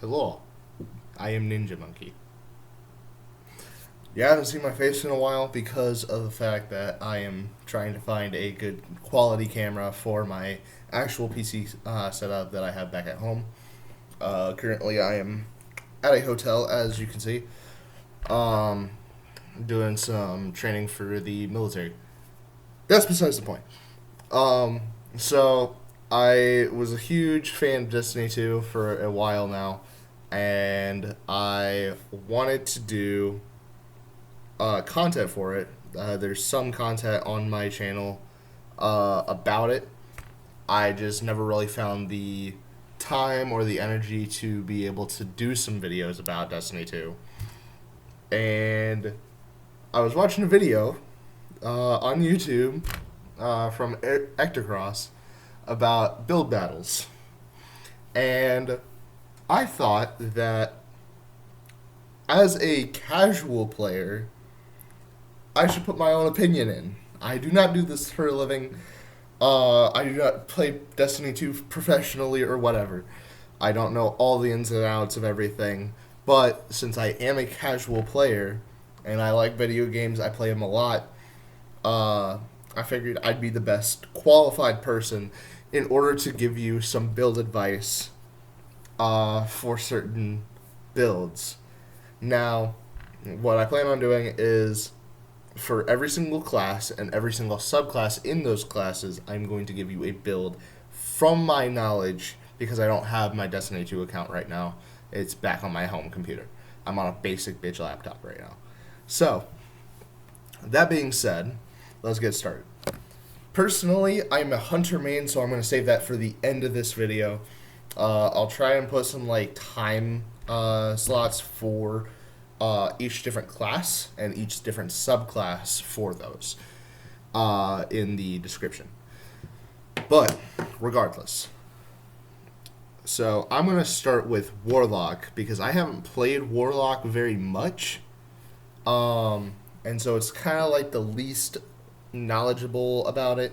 Hello, I am Ninja Monkey. You haven't seen my face in a while because of the fact that I am trying to find a good quality camera for my actual PC setup that I have back at home. Currently, I am at a hotel, as you can see, um, doing some training for the military. That's besides the point. Um, so I was a huge fan of Destiny 2 for a while now, and I wanted to do content for it. There's some content on my channel about it. I just never really found the time or the energy to be able to do some videos about Destiny 2. And I was watching a video on YouTube from Ectocross about build battles. And I thought that as a casual player, I should put my own opinion in. I do not do this for a living. I do not play Destiny 2 professionally or whatever. I don't know all the ins and outs of everything. But since I am a casual player and I like video games, I play them a lot, I figured I'd be the best qualified person in order to give you some build advice for certain builds. Now, what I plan on doing is for every single class and every single subclass in those classes, I'm going to give you a build from my knowledge because I don't have my Destiny 2 account right now. It's back on my home computer. I'm on a basic bitch laptop right now. So, that being said, let's get started. Personally, I'm a hunter main, so I'm going to save that for the end of this video. I'll try and put some time slots for each different class and each different subclass for those in the description. But regardless, so I'm going to start with Warlock because I haven't played Warlock very much. And so it's kind of like the least knowledgeable about it.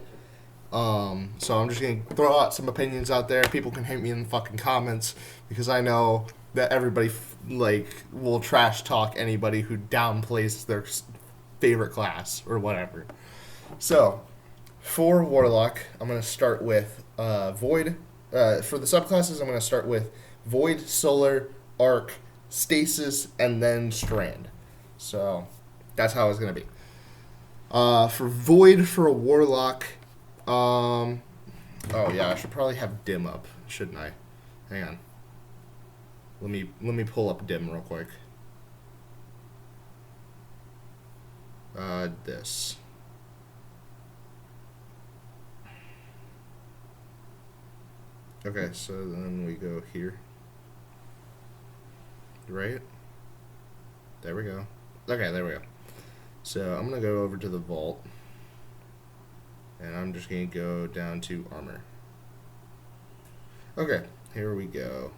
So I'm just going to throw out some opinions out there. People can hate me in the fucking comments because I know that everybody will trash talk anybody who downplays their favorite class or whatever. So for Warlock, I'm going to start with Void. For the subclasses, I'm going to start with Void, Solar, Arc, Stasis, and then Strand. So that's how it's going to be. For Void, for a Warlock, oh yeah, I should probably have Dim up, shouldn't I? Hang on. Let me pull up Dim real quick. This. Okay, so then we go here. Right? There we go. Okay, there we go. So I'm going to go over to the vault. And I'm just going to go down to armor. Okay, here we go.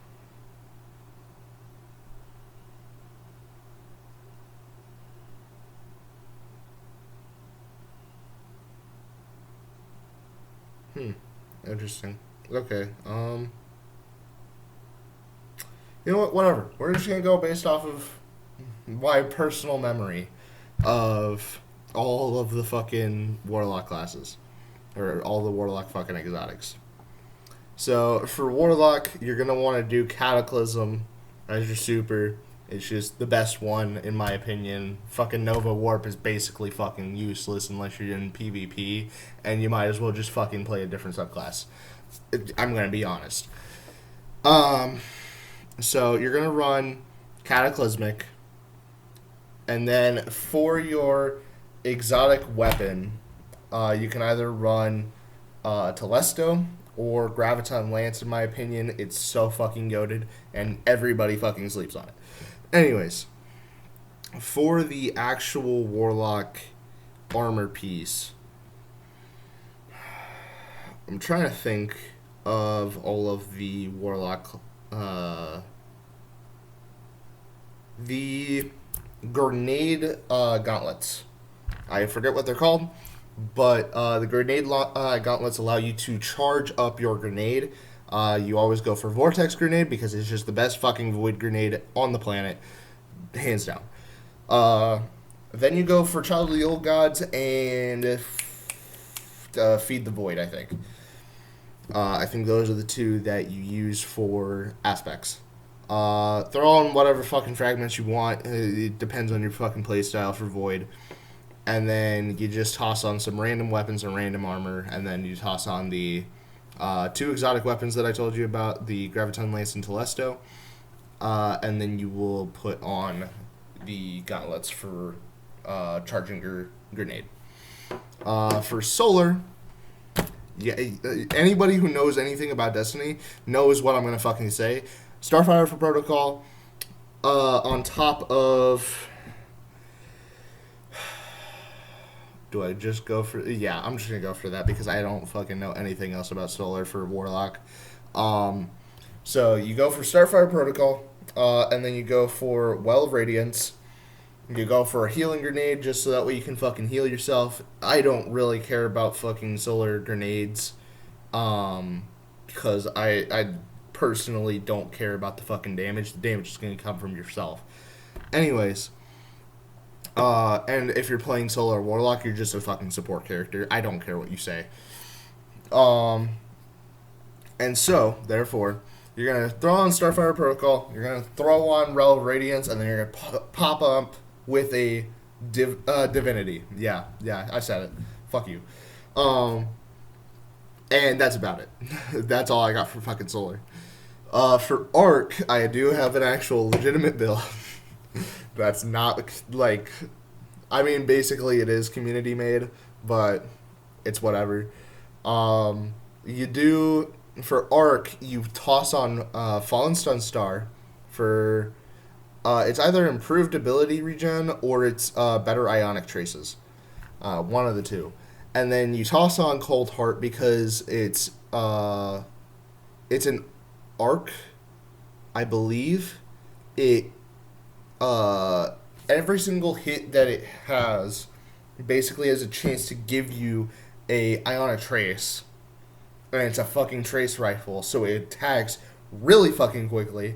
Interesting. Okay, you know what, whatever. We're just gonna go based off of my personal memory of all of the fucking Warlock classes. Or all the Warlock fucking exotics. So, for Warlock, you're gonna want to do Cataclysm as your super. It's just the best one, in my opinion. Fucking Nova Warp is basically fucking useless unless you're in PvP, and you might as well just fucking play a different subclass. I'm gonna be honest. So you're gonna run Cataclysmic, and then for your exotic weapon, you can either run Telesto or Graviton Lance. In my opinion, it's so fucking goated, and everybody fucking sleeps on it. Anyways, for the actual Warlock armor piece, I'm trying to think of all of the Warlock, the grenade gauntlets. I forget what they're called, but the grenade gauntlets allow you to charge up your grenade You always go for Vortex Grenade because it's just the best fucking Void Grenade on the planet, hands down. Then you go for Child of the Old Gods and Feed the Void, I think. I think those are the two that you use for aspects. Throw on whatever fucking fragments you want. It depends on your fucking playstyle for Void. And then you just toss on some random weapons and random armor. And then you toss on the two exotic weapons that I told you about, the Graviton Lance and Telesto. And then you will put on the gauntlets for charging grenade. For solar, yeah, anybody who knows anything about Destiny knows what I'm gonna fucking say. Starfire for protocol, on top of. Do I just go for? Yeah, I'm just gonna go for that because I don't fucking know anything else about solar for warlock. So you go for Starfire protocol, and then you go for Well of Radiance. You go for a healing grenade just so that way you can fucking heal yourself. I don't really care about fucking solar grenades, because I personally don't care about the fucking damage. The damage is going to come from yourself. Anyways, and if you're playing Solar Warlock, you're just a fucking support character. I don't care what you say. And so, therefore, you're going to throw on Starfire Protocol, you're going to throw on Rel of Radiance, and then you're going to pop up with a Divinity. Yeah, I said it. Fuck you. And that's about it. That's all I got for fucking Solar. For Arc, I do have an actual legitimate build. That's not, like... I mean, basically it is community made, but it's whatever. You do... For Arc, you toss on Fallen Stun Star for... it's either improved ability regen or it's better ionic traces. One of the two. And then you toss on Cold Heart because it's an arc, I believe. It every single hit that it has basically has a chance to give you a ionic trace. And it's a fucking trace rifle, so it attacks really fucking quickly.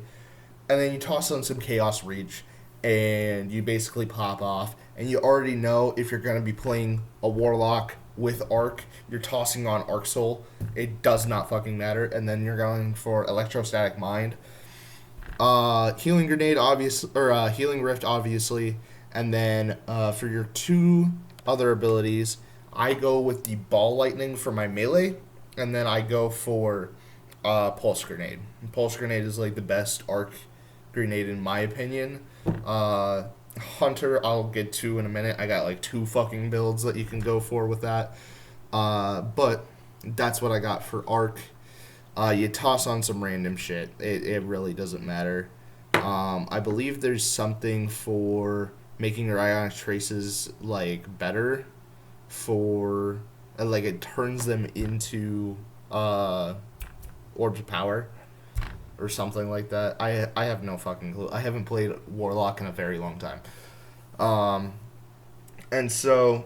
And then you toss on some Chaos Reach, and you basically pop off. And you already know if you're going to be playing a Warlock with Arc, you're tossing on Arc Soul. It does not fucking matter. And then you're going for Electrostatic Mind. Healing Grenade, Healing Rift, obviously. And then for your two other abilities, I go with the Ball Lightning for my melee. And then I go for Pulse Grenade. Pulse Grenade is like the best Arc grenade in my opinion. Hunter, I'll get to in a minute. I got like 2 fucking builds that you can go for with that. But that's what I got for Arc. You toss on some random shit. It really doesn't matter. I believe there's something for making your ionic traces like better for like it turns them into orbs of power or something like that. I have no fucking clue. I haven't played Warlock in a very long time. And so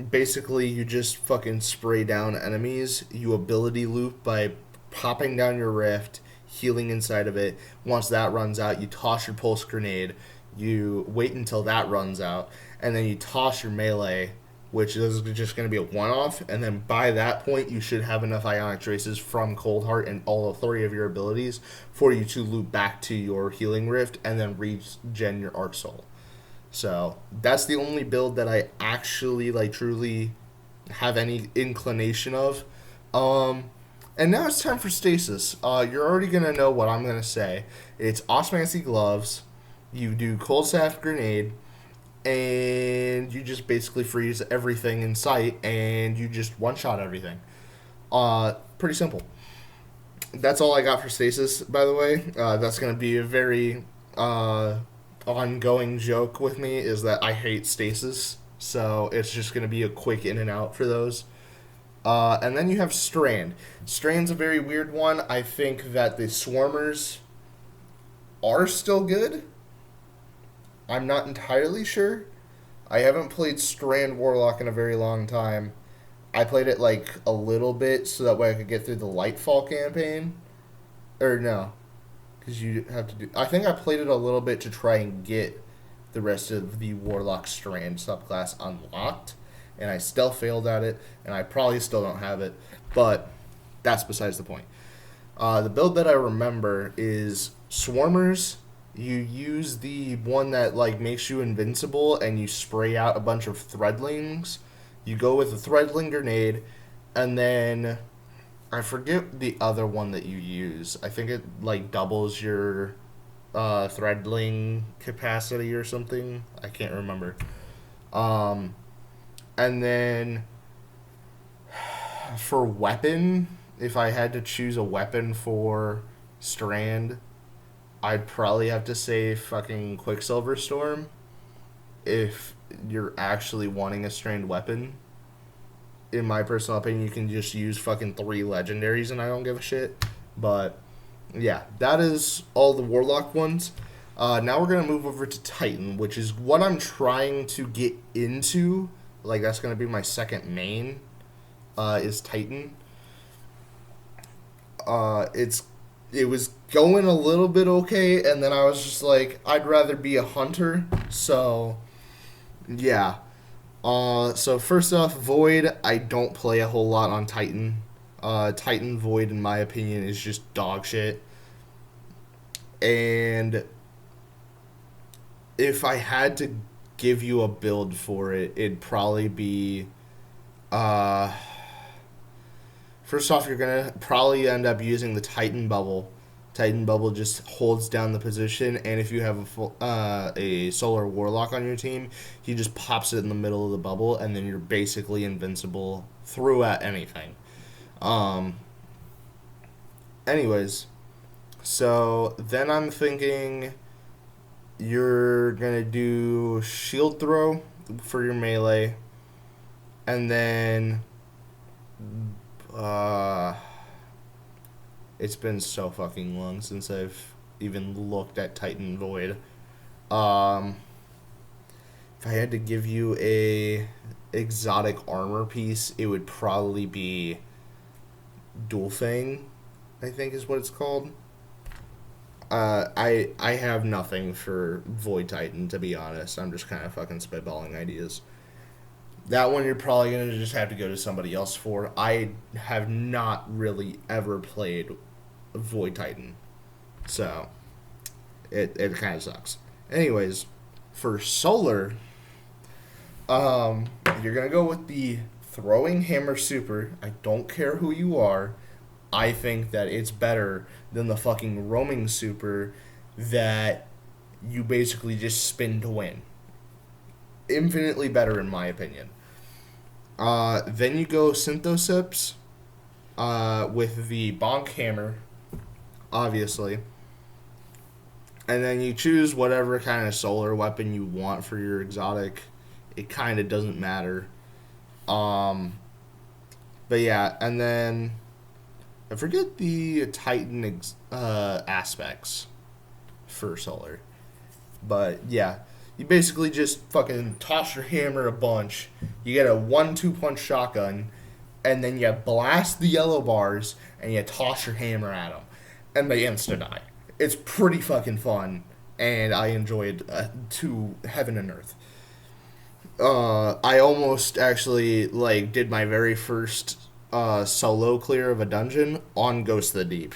basically you just fucking spray down enemies. You ability loop by popping down your rift, healing inside of it. Once that runs out, you toss your pulse grenade. You wait until that runs out, and then you toss your melee, which is just going to be a one-off, and then by that point, you should have enough ionic traces from Cold Heart and all 3 of your abilities for you to loop back to your Healing Rift and then regen your Arc Soul. So, that's the only build that I actually, like, truly have any inclination of. And now it's time for Stasis. You're already going to know what I'm going to say. It's Osmancy Gloves, you do Cold Staff Grenade, and you just basically freeze everything in sight, and you just one-shot everything. Pretty simple. That's all I got for Stasis, by the way. That's going to be a very ongoing joke with me, is that I hate Stasis, so it's just going to be a quick in and out for those. And then you have Strand. Strand's a very weird one. I think that the Swarmers are still good. I'm not entirely sure. I haven't played Strand Warlock in a very long time. I played it like a little bit so that way I could get through the Lightfall campaign. Or no, because you have to do. I think I played it a little bit to try and get the rest of the warlock strand subclass unlocked, and I still failed at it, and I probably still don't have it, but that's besides the point. The build that I remember is Swarmers. You use the one that like makes you invincible, and you spray out a bunch of threadlings. You go with a threadling grenade, and then I forget the other one that you use. I think it like doubles your threadling capacity or something. I can't remember. And then for weapon, if I had to choose a weapon for Strand, I'd probably have to say fucking Quicksilver Storm. If you're actually wanting a Strand weapon, in my personal opinion, you can just use fucking 3 legendaries and I don't give a shit. But yeah, that is all the Warlock ones. Now we're gonna move over to Titan, which is what I'm trying to get into. Like that's gonna be my second main. Is Titan. It was going a little bit okay, and then I was just like, I'd rather be a hunter. So yeah. So first off, Void. I don't play a whole lot on Titan. Titan Void, in my opinion, is just dog shit. And if I had to give you a build for it, it'd probably be... first off, you're going to probably end up using the Titan Bubble. Titan Bubble just holds down the position, and if you have a Solar Warlock on your team, he just pops it in the middle of the bubble, and then you're basically invincible through at anything. Anyways, so then I'm thinking you're going to do Shield Throw for your melee, and then... it's been so fucking long since I've even looked at Titan Void. If I had to give you a exotic armor piece, it would probably be Dual Fang, I think is what it's called. I have nothing for Void Titan, to be honest. I'm just kind of fucking spitballing ideas. That one you're probably going to just have to go to somebody else for. I have not really ever played Void Titan. So, it kind of sucks. Anyways, for Solar, you're going to go with the Throwing Hammer Super. I don't care who you are. I think that it's better than the fucking Roaming Super that you basically just spin to win. Infinitely better in my opinion. Then you go Synthosips with the Bonk Hammer, obviously. And then you choose whatever kind of solar weapon you want for your exotic. It kind of doesn't matter. But yeah, and then I forget the Titan aspects for solar. But yeah. You basically just fucking toss your hammer a bunch. You get a 1-2 punch shotgun, and then you blast the yellow bars, and you toss your hammer at them, and they insta die. It's pretty fucking fun, and I enjoyed to heaven and earth. I almost actually like did my very first solo clear of a dungeon on Ghost of the Deep.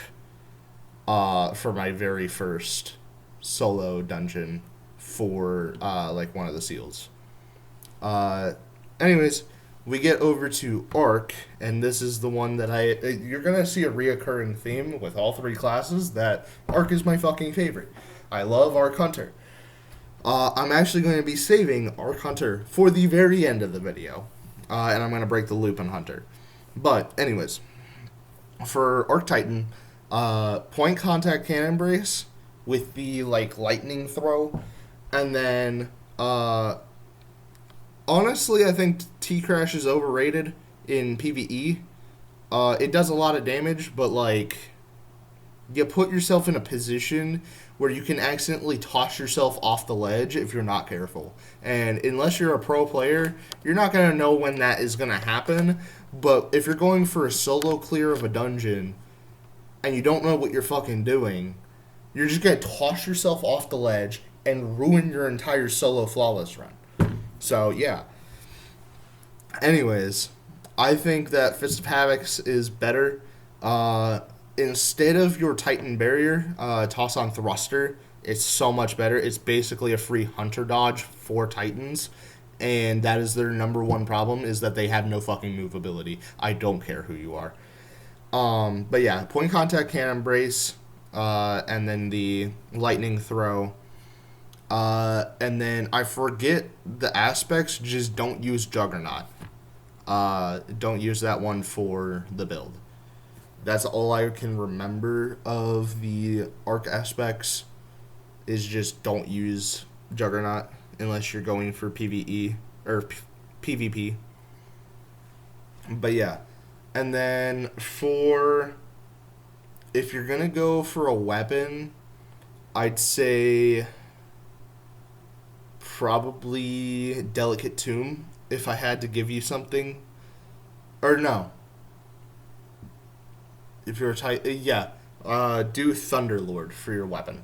For my very first solo dungeon. For like one of the seals. Anyways, we get over to Arc, and this is the one that you're gonna see a reoccurring theme with all 3 classes, that Arc is my fucking favorite. I love Arc Hunter. I'm actually going to be saving Arc Hunter for the very end of the video, and I'm gonna break the loop on Hunter. But anyways, for Arc Titan, point contact cannon brace with the like lightning throw. And then, honestly, I think T-Crash is overrated in PvE. It does a lot of damage, but, like, you put yourself in a position where you can accidentally toss yourself off the ledge if you're not careful. And unless you're a pro player, you're not going to know when that is going to happen. But if you're going for a solo clear of a dungeon and you don't know what you're fucking doing, you're just gonna toss yourself off the ledge and ruin your entire solo flawless run. So yeah. Anyways, I think that Fist of Havoc is better. Instead of your Titan Barrier, toss on Thruster. It's so much better. It's basically a free hunter dodge for Titans, and that is their number one problem, is that they have no fucking move ability. I don't care who you are. But yeah, point contact cannon brace, and then the lightning throw. And then I forget the aspects, just don't use Juggernaut. Don't use that one for the build. That's all I can remember of the arc aspects, is just don't use Juggernaut unless you're going for PvE or PvP. But yeah. And then for, if you're going to go for a weapon, I'd say probably Delicate Tomb, if I had to give you something. Or no. If you're tight, yeah. Do Thunderlord for your weapon.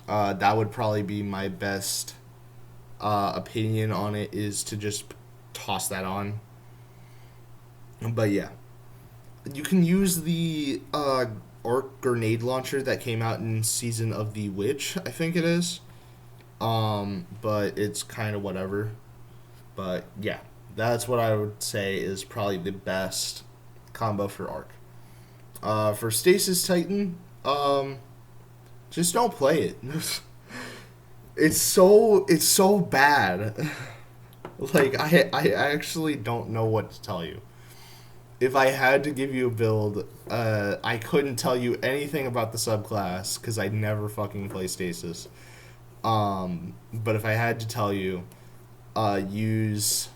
That would probably be my best opinion on it, is to just toss that on. But yeah. You can use the arc grenade launcher that came out in Season of the Witch, I think it is. But it's kind of whatever. But yeah, that's what I would say is probably the best combo for arc. For Stasis Titan, just don't play it. It's so bad. Like, I actually don't know what to tell you. If I had to give you a build, I couldn't tell you anything about the subclass because I never fucking play Stasis. But if I had to tell you, use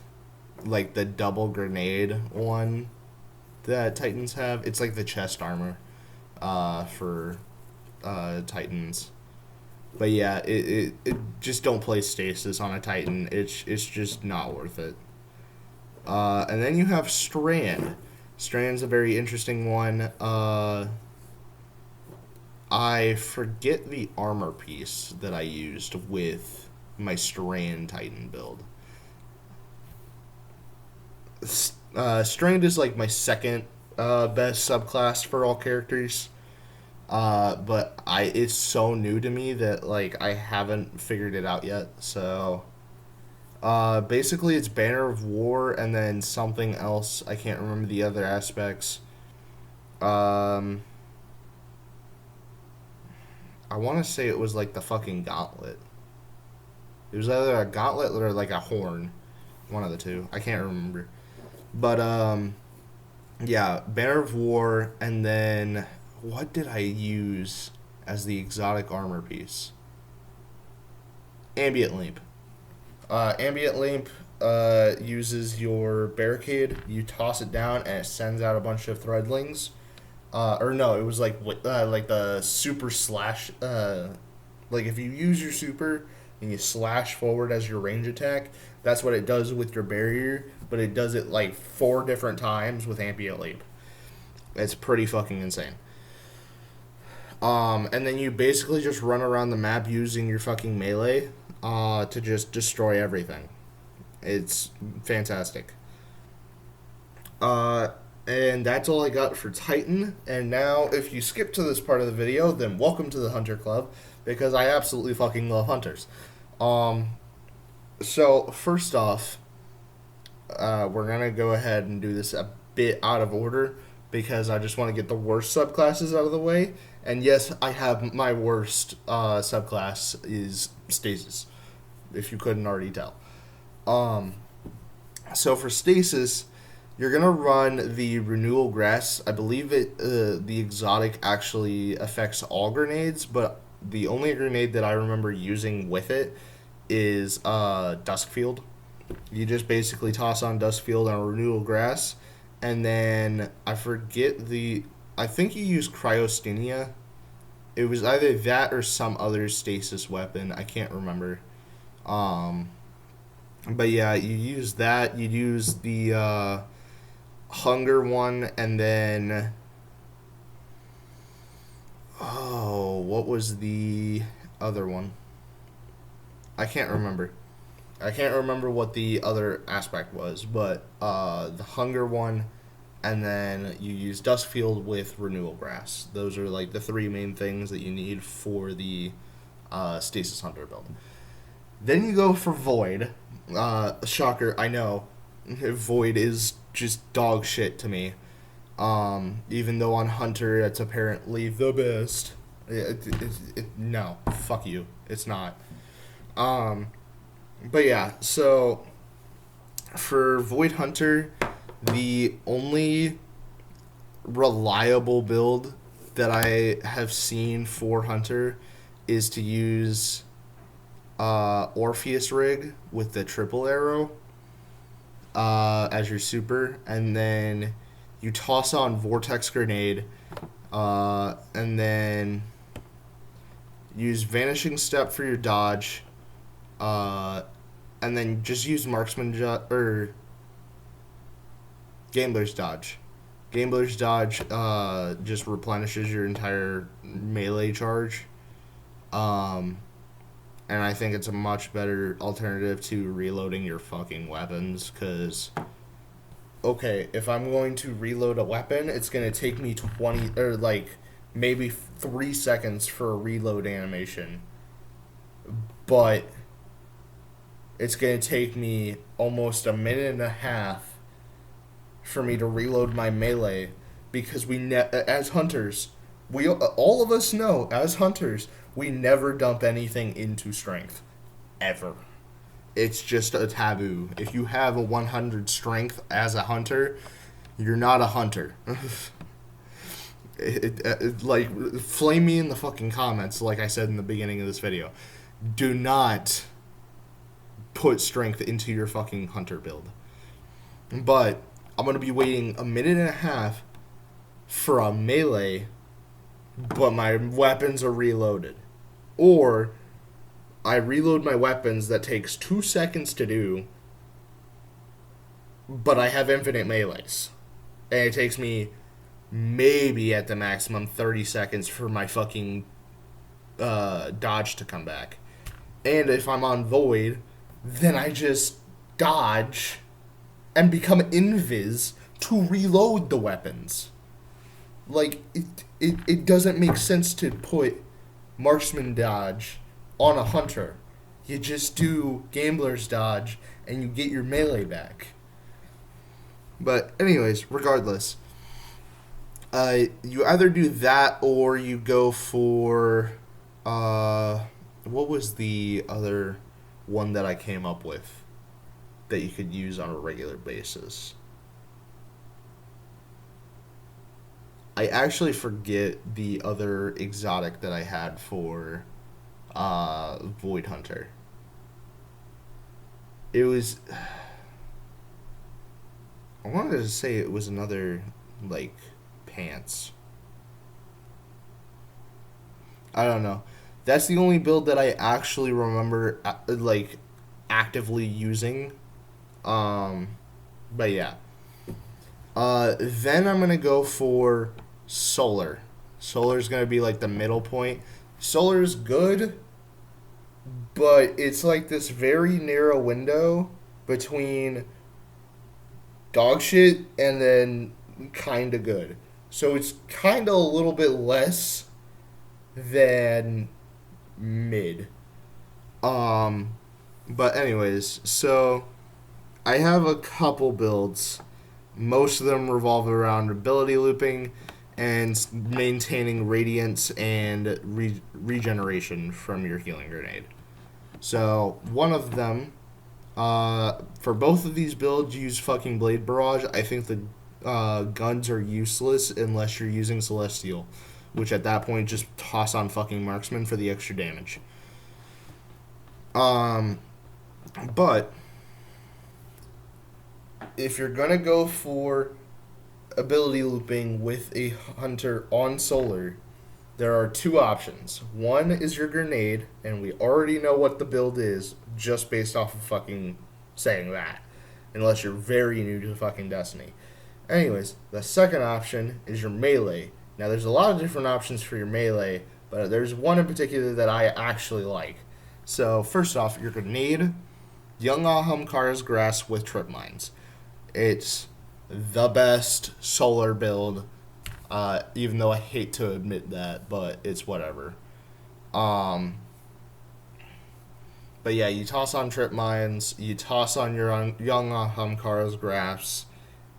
like the double grenade one that Titans have. It's like the chest armor for Titans. But yeah, it just don't play Stasis on a Titan. It's just not worth it. And then you have Strand. Strand's a very interesting one. I forget the armor piece that I used with my Strand Titan build. Strand is like my second best subclass for all characters. But it's so new to me that like I haven't figured it out yet. So basically it's Banner of War and then something else. I can't remember the other aspects. I want to say it was like the fucking gauntlet. It was either a gauntlet or like a horn. One of the two. I can't remember. But yeah, Banner of War, and then what did I use as the exotic armor piece? Ambient Lamp. Ambient Lamp uses your barricade. You toss it down, and it sends out a bunch of threadlings. Or no, it was like the super slash. Like if you use your super and you slash forward as your range attack, that's what it does with your barrier. But it does it like 4 different times with Ambient Leap. It's pretty fucking insane. And then you basically just run around the map using your fucking melee to just destroy everything. It's fantastic. And that's all I got for Titan. And now, if you skip to this part of the video, then welcome to the Hunter Club, because I absolutely fucking love hunters. So, first off, we're going to go ahead and do this a bit out of order, because I just want to get the worst subclasses out of the way. And yes, I have my worst subclass is Stasis, if you couldn't already tell. So for Stasis, you're going to run the Renewal Grass. I believe the exotic actually affects all grenades, but the only grenade that I remember using with it is Duskfield. You just basically toss on Duskfield on Renewal Grass, and then I think you use Cryostinea. It was either that or some other stasis weapon. I can't remember. But yeah, you use that. You use the hunger one, and then what was the other one? I can't remember. I can't remember what the other aspect was, but the hunger one, and then you use Dustfield with Renewal Grass. Those are like the three main things that you need for the Stasis Hunter build. Then you go for Void. Shocker, I know. Void is just dog shit to me. Even though on Hunter it's apparently the best. No, fuck you. It's not. But yeah, so for Void Hunter, the only reliable build that I have seen for Hunter is to use Orpheus Rig with the triple arrow as your super, and then you toss on Vortex Grenade, and then use Vanishing Step for your dodge, and then just use Marksman or Gambler's Dodge. Gambler's Dodge just replenishes your entire melee charge. And I think it's a much better alternative to reloading your fucking weapons, because, okay, if I'm going to reload a weapon, it's going to take me 20, or like, maybe 3 seconds for a reload animation. But it's going to take me almost a minute and a half for me to reload my melee, because as hunters, we all of us know, as hunters, we never dump anything into strength. Ever. It's just a taboo. If you have a 100 strength as a hunter, you're not a hunter. Like, flame me in the fucking comments, like I said in the beginning of this video. Do not put strength into your fucking hunter build. But I'm going to be waiting a minute and a half for a melee, but my weapons are reloaded. Or I reload my weapons that takes 2 seconds to do, but I have infinite melees. And it takes me maybe at the maximum 30 seconds for my fucking dodge to come back. And if I'm on Void, then I just dodge and become invis to reload the weapons. Like, it doesn't make sense to put Marksman Dodge on a hunter. You just do Gambler's Dodge and you get your melee back. But anyways, regardless, you either do that or you go for what was the other one that I came up with that you could use on a regular basis? I actually forget the other exotic that I had for Void Hunter. It was, I wanted to say it was another, like, pants. I don't know. That's the only build that I actually remember, like, actively using. But yeah. Then I'm going to go for Solar. Solar's going to be, like, the middle point. Solar's good, but it's, like, this very narrow window between dog shit and then kind of good. So it's kind of a little bit less than mid. But anyways, so I have a couple builds. Most of them revolve around ability looping and maintaining radiance and regeneration from your healing grenade. So one of them, for both of these builds, use fucking Blade Barrage. I think the guns are useless unless you're using Celestial, which at that point just toss on fucking Marksman for the extra damage. But if you're gonna go for ability looping with a hunter on Solar, there are two options. One is your grenade, and we already know what the build is just based off of fucking saying that, unless you're very new to fucking Destiny. Anyways, the second option is your melee. Now, there's a lot of different options for your melee, but there's one in particular that I actually like. So, first off, your grenade, Young Ahamkara's Grass with trip mines. It's the best solar build, even though I hate to admit that, but it's whatever. Um, but yeah, you toss on trip mines, you toss on your Young Ahamkara's Grass,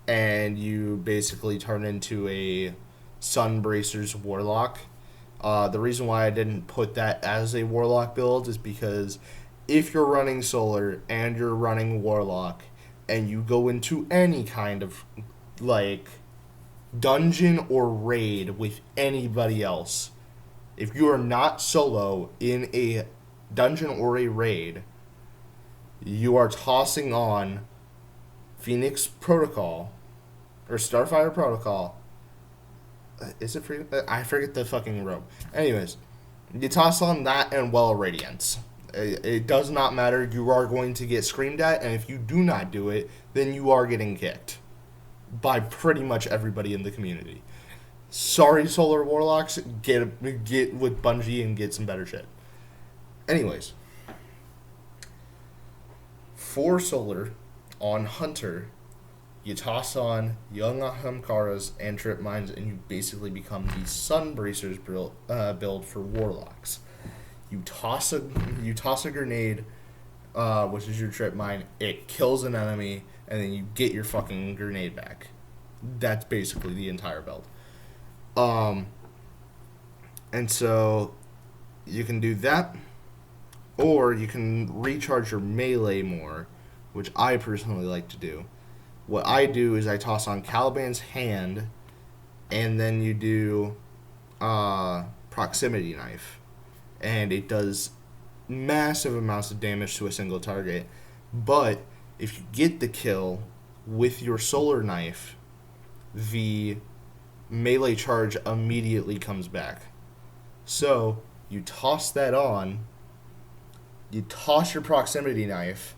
and you basically turn into a Sunbracer's Warlock. The reason why I didn't put that as a Warlock build is because if you're running Solar and you're running Warlock and you go into any kind of like dungeon or raid with anybody else, if you are not solo in a dungeon or a raid, you are tossing on Phoenix Protocol or Starfire Protocol. Is it free? I forget the fucking robe. Anyways, you toss on that and Well Radiance. It does not matter. You are going to get screamed at, and if you do not do it, then you are getting kicked by pretty much everybody in the community. Sorry, Solar Warlocks. Get with Bungie and get some better shit. Anyways, for Solar on Hunter, you toss on Young Ahamkaras and Trip Mines, and you basically become the Sunbracers build for Warlocks. You toss a grenade, which is your Trip Mine. It kills an enemy, and then you get your fucking grenade back. That's basically the entire build. And so you can do that, or you can recharge your melee more, which I personally like to do. What I do is I toss on Caliban's Hand, and then you do Proximity Knife. And it does massive amounts of damage to a single target. But if you get the kill with your Solar Knife, the melee charge immediately comes back. So you toss that on, you toss your Proximity Knife,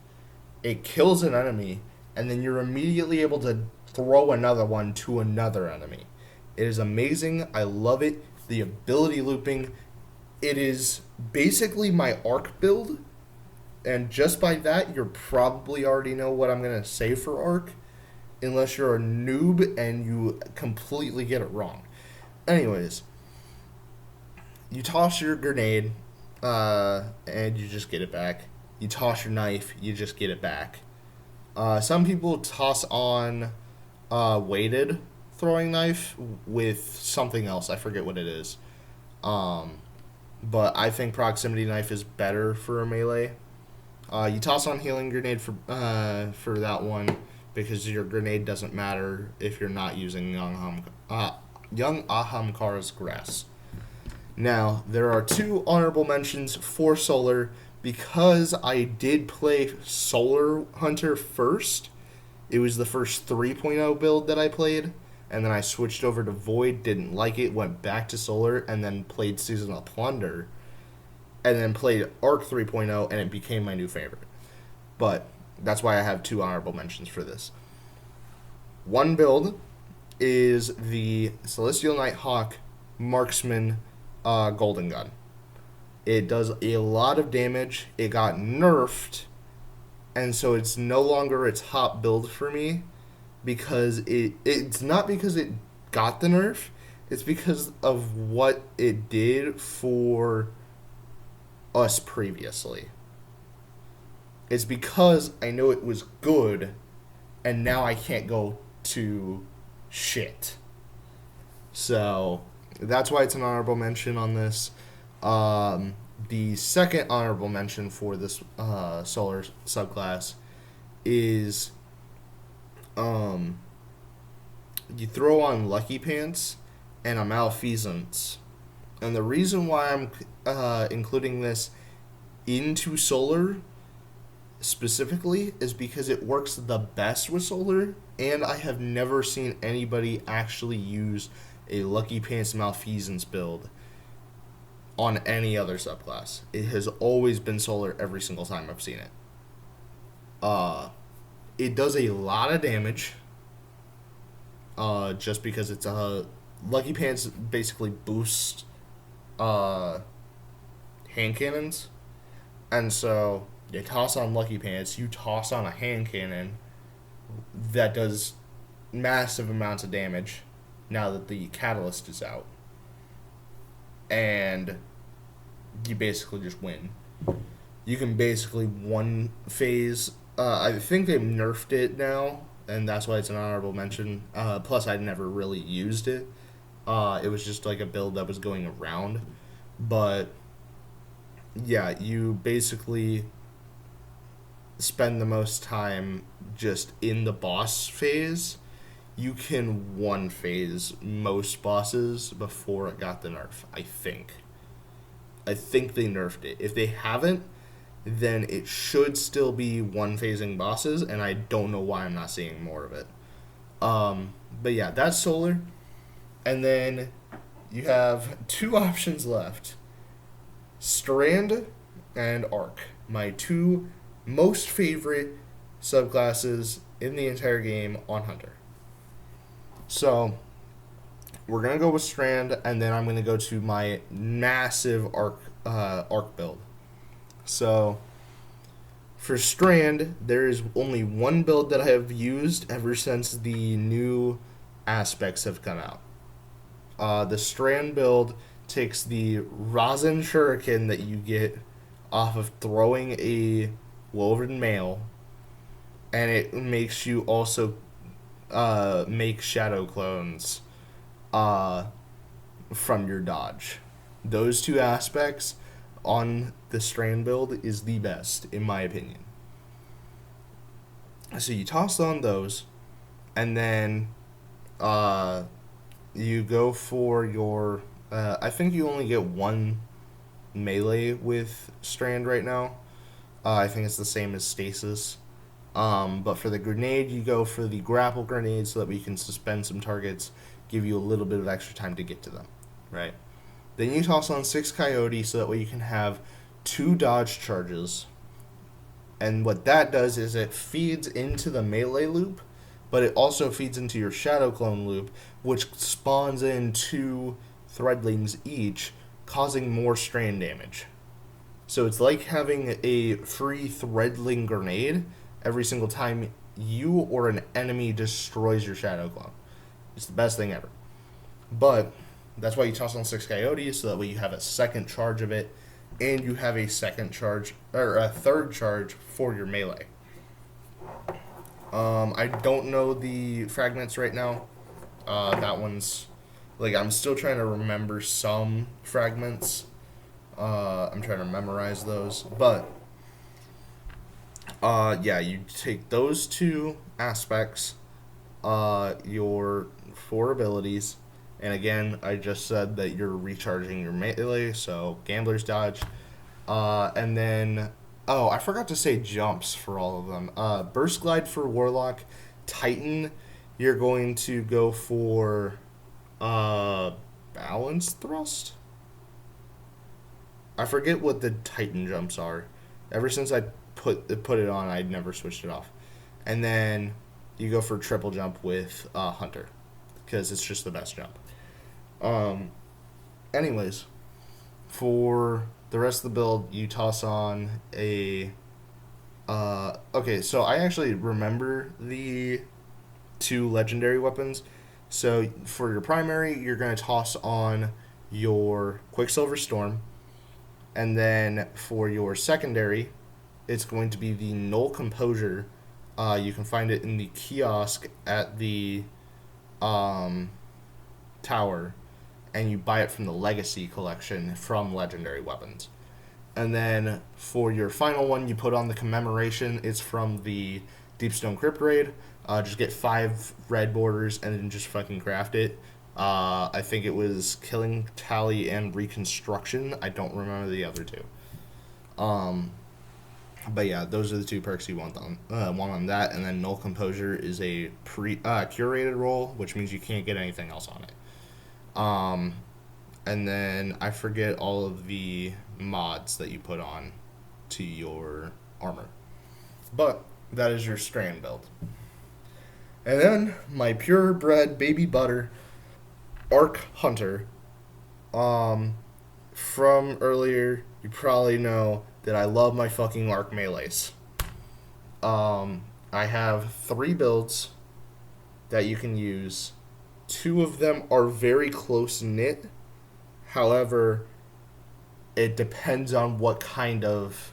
it kills an enemy, and then you're immediately able to throw another one to another enemy. It is amazing. I love it. The ability looping. It is basically my arc build. And just by that, you probably already know what I'm going to say for arc. Unless you're a noob and you completely get it wrong. Anyways. You toss your grenade. And you just get it back. You toss your knife. You just get it back. Some people toss on weighted throwing knife with something else. I forget what it is. But I think proximity knife is better for a melee. You toss on healing grenade for that one because your grenade doesn't matter if you're not using Young Ahamkar's Grass. Now, there are two honorable mentions for Solar. Because I did play Solar Hunter first, it was the first 3.0 build that I played, and then I switched over to Void, didn't like it, went back to Solar, and then played Seasonal Plunder, and then played Arc 3.0, and it became my new favorite. But that's why I have two honorable mentions for this. One build is the Celestial Nighthawk Marksman Golden Gun. It does a lot of damage. It got nerfed, and so it's no longer a top build for me because it's not because it got the nerf. It's because of what it did for us previously. It's because I know it was good, and now I can't go to shit. So that's why it's an honorable mention on this. The second honorable mention for this Solar subclass is you throw on Lucky Pants and a Malfeasance. And the reason why I'm including this into Solar specifically is because it works the best with Solar, and I have never seen anybody actually use a Lucky Pants Malfeasance build on any other subclass. It has always been Solar every single time I've seen it. It does a lot of damage just because it's a Lucky Pants basically boosts uh, hand cannons, and so you toss on Lucky Pants, you toss on a hand cannon that does massive amounts of damage now that the catalyst is out, and you basically just win. You can basically one phase. I think they've nerfed it now, and that's why it's an honorable mention. Plus, I never really used it. It was just like a build that was going around. But yeah, you basically spend the most time just in the boss phase. You can one phase most bosses before it got the nerf, I think. I think they nerfed it. If they haven't, then it should still be one phasing bosses, and I don't know why I'm not seeing more of it. But yeah, that's solar. And then you have two options left: strand and arc. My two most favorite subclasses in the entire game on Hunter. So we're gonna go with strand, and then I'm gonna go to my massive arc build. So for strand, there is only one build that I have used ever since the new aspects have come out. The strand build takes the rosin shuriken that you get off of throwing a woven mail, and it makes you also make shadow clones from your dodge. Those two aspects on the strand build is the best, in my opinion. So you toss on those, and then you go for your. I think you only get one melee with strand right now. I think it's the same as stasis. But for the grenade, you go for the grapple grenade so that we can suspend some targets, give you a little bit of extra time to get to them, right? Then you toss on 6 Coyote so that way you can have 2 dodge charges. And what that does is it feeds into the melee loop, but it also feeds into your shadow clone loop, which spawns in 2 threadlings each, causing more strand damage. So it's like having a free threadling grenade every single time you or an enemy destroys your shadow clone. It's the best thing ever. But that's why you toss on 6 Coyotes, so that way you have a second charge of it, and you have a second charge, or a third charge for your melee. I don't know the fragments right now. That one's, like, I'm still trying to remember some fragments. I'm trying to memorize those. But, yeah, you take those 2 aspects, your 4 abilities, and again, I just said that you're recharging your melee, so Gambler's Dodge. And then, oh, I forgot to say jumps for all of them. Burst Glide for Warlock. Titan, you're going to go for Balance Thrust? I forget what the Titan jumps are. Ever since I put it on, I'd never switched it off. And then you go for triple jump with Hunter, because it's just the best jump. Anyways, for the rest of the build, you toss on a. Okay, so I actually remember the 2 legendary weapons. So for your primary, you're going to toss on your Quicksilver Storm. And then for your secondary, it's going to be the Null Composure. You can find it in the kiosk at the tower, and you buy it from the Legacy collection from Legendary Weapons. And then for your final one, you put on the Commemoration. It's from the Deepstone Crypt Raid. Just get 5 red borders and then just fucking craft it. I think it was Killing Tally and Reconstruction. I don't remember the other 2. But yeah, those are the 2 perks you want on that. And then Null Composure is a curated roll, which means you can't get anything else on it. And then I forget all of the mods that you put on to your armor. But that is your strand build. And then my purebred baby butter Arc Hunter. From earlier, you probably know that I love my fucking Arc melees. I have 3 builds that you can use. 2 of them are very close knit. However, it depends on what kind of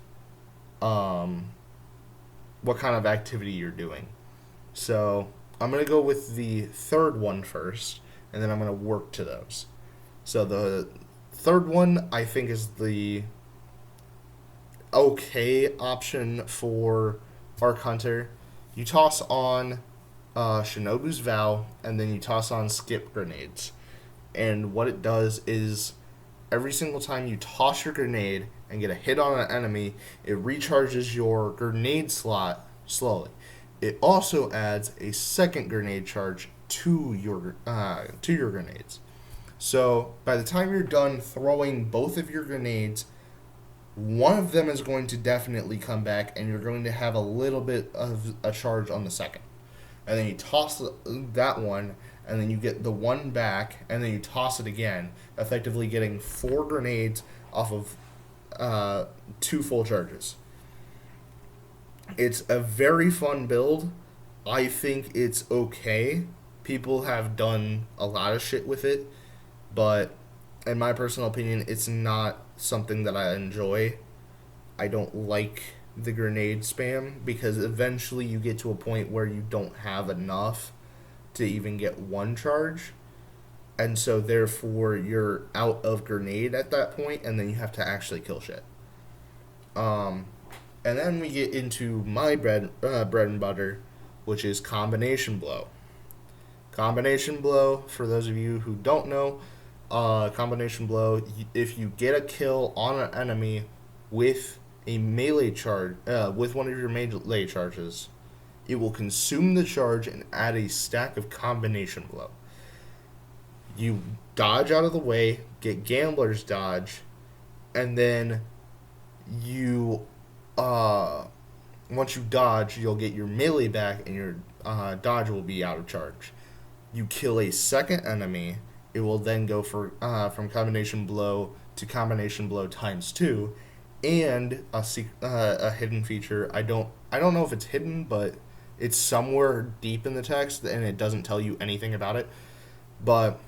activity you're doing. So I'm gonna go with the third one first, and then I'm gonna work to those. So the third one I think is the okay option for Arc Hunter. You toss on Shinobu's Vow, and then you toss on Skip Grenades. And what it does is every single time you toss your grenade and get a hit on an enemy, it recharges your grenade slot slowly. It also adds a second grenade charge to your grenades. So by the time you're done throwing both of your grenades, one of them is going to definitely come back, and you're going to have a little bit of a charge on the second. And then you toss that one, and then you get the one back, and then you toss it again, effectively getting 4 grenades off of 2 full charges. It's a very fun build. I think it's okay. People have done a lot of shit with it, but in my personal opinion, it's not something that I enjoy. I don't like the grenade spam because eventually you get to a point where you don't have enough to even get 1 charge, and so therefore you're out of grenade at that point, and then you have to actually kill shit. And then we get into my bread and butter, which is Combination Blow. Combination Blow, for those of you who don't know, Combination Blow, if you get a kill on an enemy with a melee charge, with one of your melee charges, it will consume the charge and add a stack of Combination Blow. You dodge out of the way, get Gambler's Dodge, and then you, once you dodge, you'll get your melee back, and your dodge will be out of charge. You kill a second enemy, it will then go for from Combination Blow to Combination Blow times 2, and a hidden feature. I don't know if it's hidden, but it's somewhere deep in the text, and it doesn't tell you anything about it. But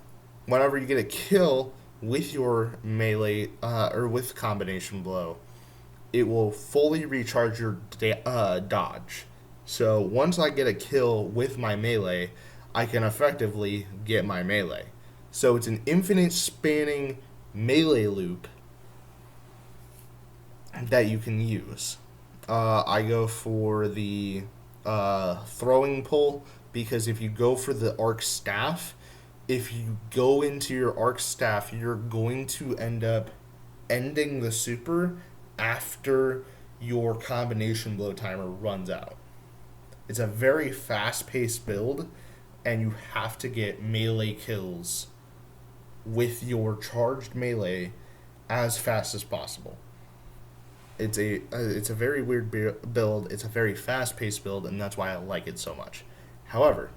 whenever you get a kill with your melee or with Combination Blow, it will fully recharge your dodge. So once I get a kill with my melee, I can effectively get my melee. So it's an infinite spanning melee loop that you can use. I go for the throwing pull because if you go for the arc staff, if you go into your arc staff, you're going to end up ending the super after your Combination Blow timer runs out. It's a very fast-paced build, and you have to get melee kills with your charged melee as fast as possible. It's a very weird build. It's a very fast-paced build, and that's why I like it so much. However,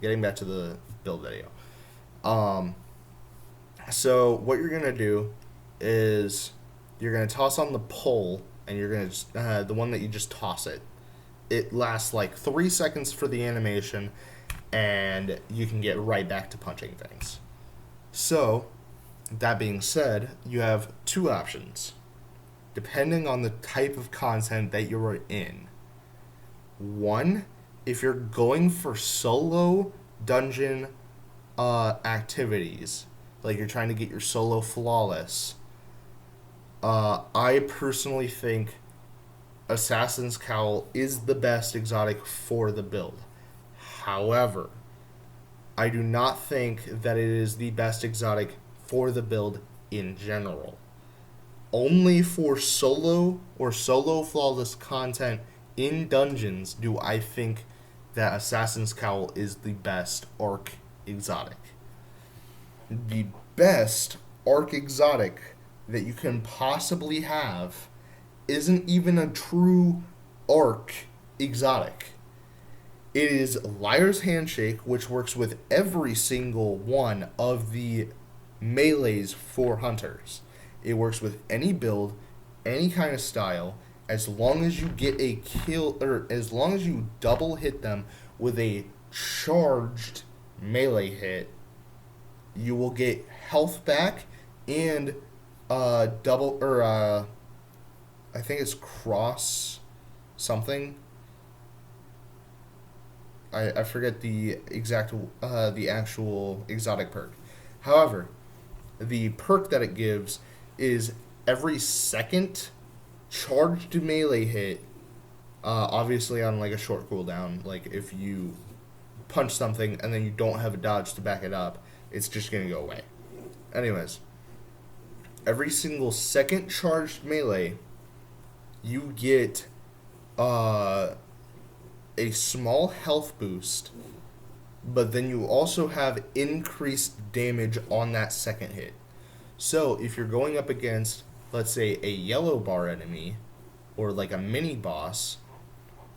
getting back to the build video. So what you're gonna do is you're gonna toss on the pull, and you're gonna just, the one that you just toss it. It lasts like 3 seconds for the animation, and you can get right back to punching things. So, that being said, you have 2 options, depending on the type of content that you're in. 1, if you're going for solo dungeon activities, like you're trying to get your solo flawless, I personally think Assassin's Cowl is the best exotic for the build. However, I do not think that it is the best exotic for the build in general. Only for solo or solo flawless content in dungeons do I think that Assassin's Cowl is the best arc exotic. The best arc exotic that you can possibly have isn't even a true arc exotic. It is Liar's Handshake, which works with every single one of the melees for hunters. It works with any build, any kind of style, as long as you get a kill, or as long as you double hit them with a charged melee hit, you will get health back and double, or I think it's cross something. I forget the exact the actual exotic perk. However, the perk that it gives is every second charged melee hit, obviously on like a short cooldown. Like if you punch something and then you don't have a dodge to back it up, it's just gonna go away. Anyways, every single second charged melee, you get a small health boost, but then you also have increased damage on that second hit. So if you're going up against, let's say, a yellow bar enemy or like a mini boss,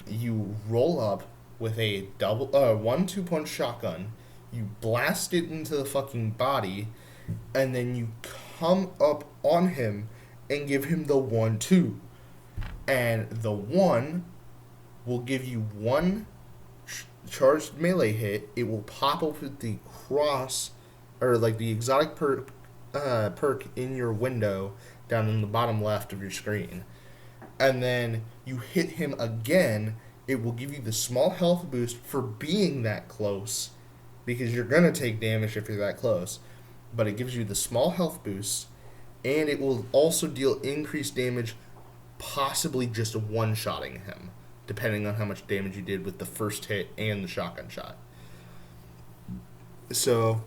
you roll up with a double 1-2 punch shotgun, you blast it into the fucking body, and then you come up on him and give him the 1-2. And the 1 will give you one charged melee hit. It will pop up with the cross, or like the exotic perk in your window down in the bottom left of your screen. And then you hit him again, it will give you the small health boost for being that close, because you're going to take damage if you're that close. But it gives you the small health boost, and it will also deal increased damage, possibly just one-shotting him, depending on how much damage you did with the first hit and the shotgun shot. So,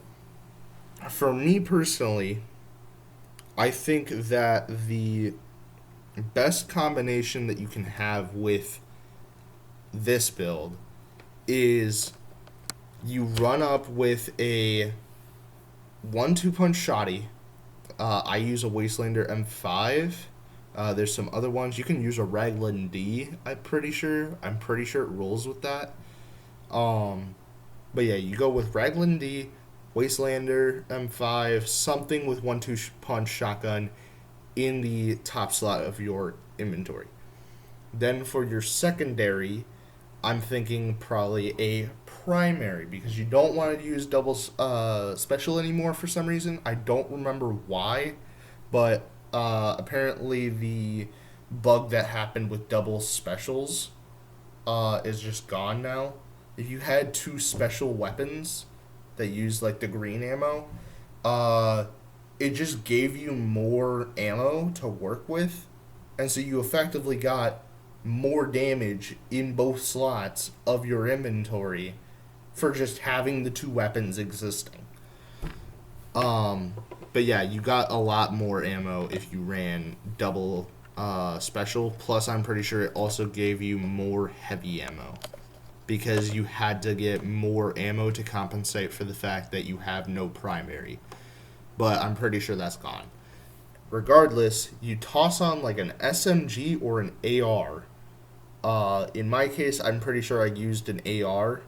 for me personally, I think that the best combination that you can have with this build is you run up with a 1-2 punch shotty. I use a Wastelander M5. There's some other ones. You can use a Raglan D, I'm pretty sure. I'm pretty sure it rolls with that. But yeah, you go with Raglan D, Wastelander M5, something with 1-2 punch shotgun in the top slot of your inventory. Then for your secondary, I'm thinking probably a primary, because you don't want to use double special anymore for some reason. I don't remember why, but apparently the bug that happened with double specials is just gone now. If you had 2 special weapons that use like the green ammo, it just gave you more ammo to work with, and so you effectively got more damage in both slots of your inventory for just having the 2 weapons existing. But yeah, you got a lot more ammo if you ran double special. Plus, I'm pretty sure it also gave you more heavy ammo, because you had to get more ammo to compensate for the fact that you have no primary. But I'm pretty sure that's gone. Regardless, you toss on like an SMG or an AR. In my case, I'm pretty sure I used an AR.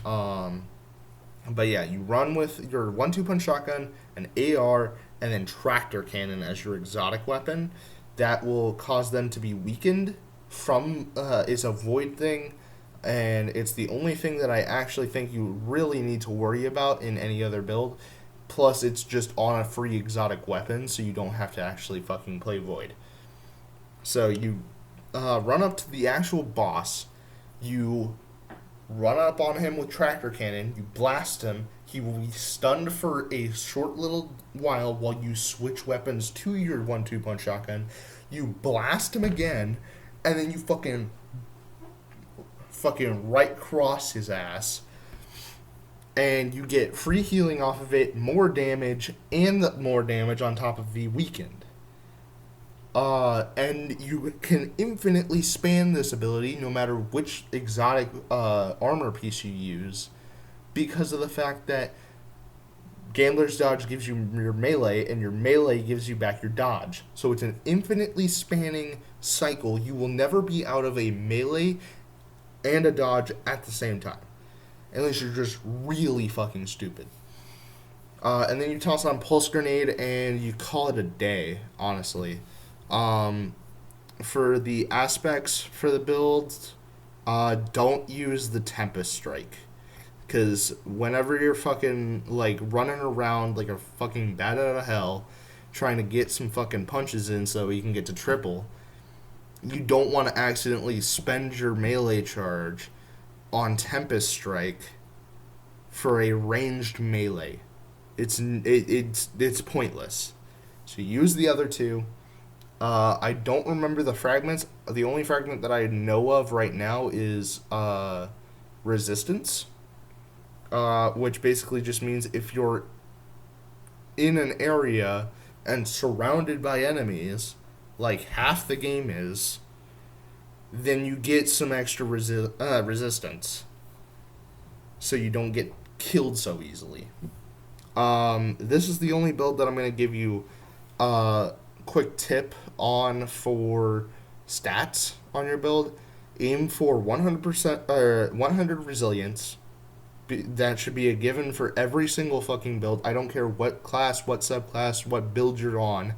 But yeah, you run with your 1-2 punch shotgun, an AR, and then tractor cannon as your exotic weapon. That will cause them to be weakened from, it's a void thing, and it's the only thing that I actually think you really need to worry about in any other build. Plus, it's just on a free exotic weapon, so you don't have to actually fucking play void. So you run up to the actual boss, you run up on him with tractor cannon, you blast him, he will be stunned for a short little while you switch weapons to your 1-2 punch shotgun, you blast him again, and then you fucking right cross his ass, and you get free healing off of it, more damage, and more damage on top of the weakened. And you can infinitely span this ability no matter which exotic armor piece you use, because of the fact that Gambler's Dodge gives you your melee, and your melee gives you back your dodge. So it's an infinitely spanning cycle. You will never be out of a melee and a dodge at the same time. Unless you're just really fucking stupid. And then you toss on Pulse Grenade and you call it a day, honestly. Um, for the aspects for the builds, don't use the Tempest Strike. Because whenever you're fucking, like, running around like a fucking bat out of hell, trying to get some fucking punches in so you can get to triple, you don't want to accidentally spend your melee charge on Tempest Strike for a ranged melee. It's pointless. So use the other two. I don't remember the fragments. The only fragment that I know of right now is resistance, which basically just means if you're in an area and surrounded by enemies, like half the game is, then you get some extra resistance, so you don't get killed so easily. This is the only build that I'm going to give you a quick tip on for stats on your build. Aim for 100% 100 resilience. That should be a given for every single fucking build. I don't care what class, what subclass, what build you're on.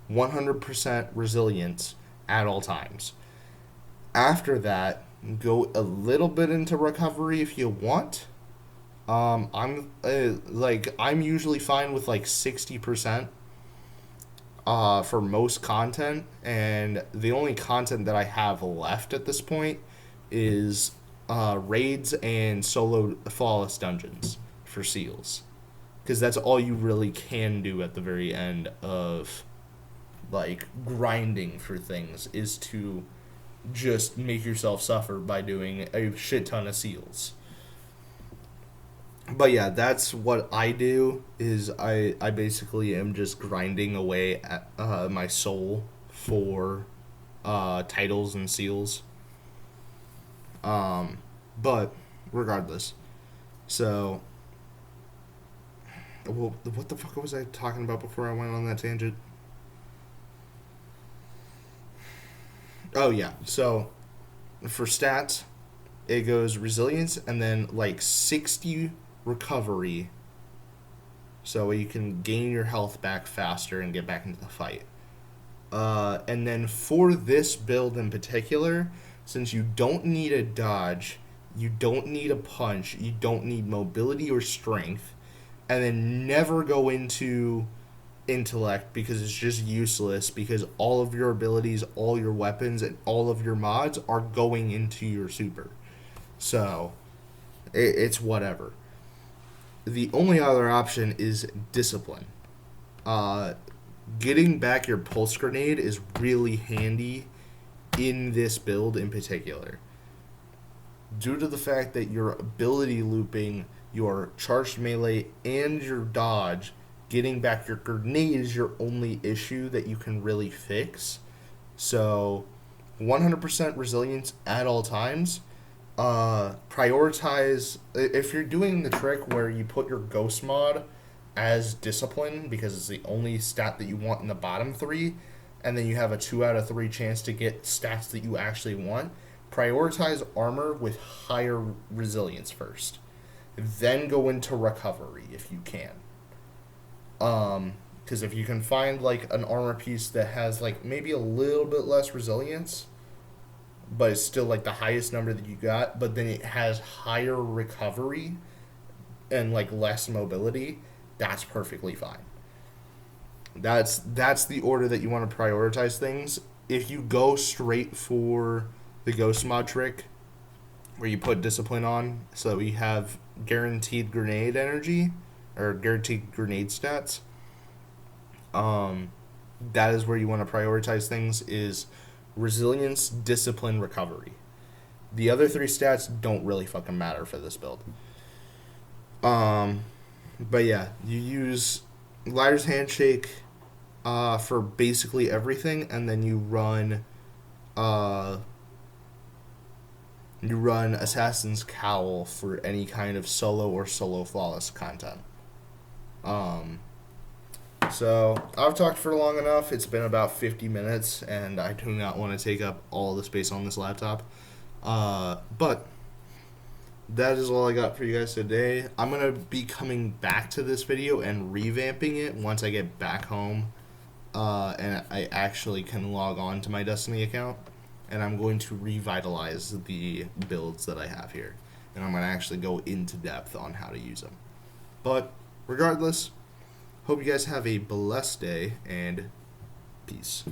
100% resilience at all times. After that, go a little bit into recovery if you want. I'm usually fine with like 60% for most content, and the only content that I have left at this point is raids and solo flawless dungeons for seals, because that's all you really can do at the very end of like grinding for things, is to just make yourself suffer by doing a shit ton of seals. But yeah, that's what I do. Is I basically am just grinding away at my soul for titles and seals. But regardless, so well, what the fuck was I talking about before I went on that tangent? Oh yeah, so for stats, it goes resilience and then like 60 recovery, so you can gain your health back faster and get back into the fight. And then for this build in particular, since you don't need a dodge, you don't need a punch, you don't need mobility or strength, and then never go into intellect because it's just useless, because all of your abilities, all your weapons, and all of your mods are going into your super. So it's whatever. The only other option is discipline. Getting back your pulse grenade is really handy in this build in particular, due to the fact that your ability looping, your charged melee, and your dodge, getting back your grenade is your only issue that you can really fix. So 100% resilience at all times. Prioritize, if you're doing the trick where you put your ghost mod as discipline because it's the only stat that you want in the bottom three, and then you have a 2 out of 3 chance to get stats that you actually want, prioritize armor with higher resilience first, then go into recovery if you can. Because if you can find like an armor piece that has like maybe a little bit less resilience, but it's still like the highest number that you got, but then it has higher recovery and like less mobility, that's perfectly fine. That's the order that you want to prioritize things. If you go straight for the ghost mod trick, where you put discipline on, so you have guaranteed grenade energy or guaranteed grenade stats, that is where you want to prioritize things, is resilience, discipline, recovery. The other 3 stats don't really fucking matter for this build. But yeah, you use Liar's Handshake for basically everything, and then you run Assassin's Cowl for any kind of solo or solo flawless content. So I've talked for long enough. It's been about 50 minutes, and I do not want to take up all the space on this laptop. But that is all I got for you guys today. I'm going to be coming back to this video and revamping it once I get back home and I actually can log on to my Destiny account. And I'm going to revitalize the builds that I have here. And I'm going to actually go into depth on how to use them. But regardless, hope you guys have a blessed day and peace.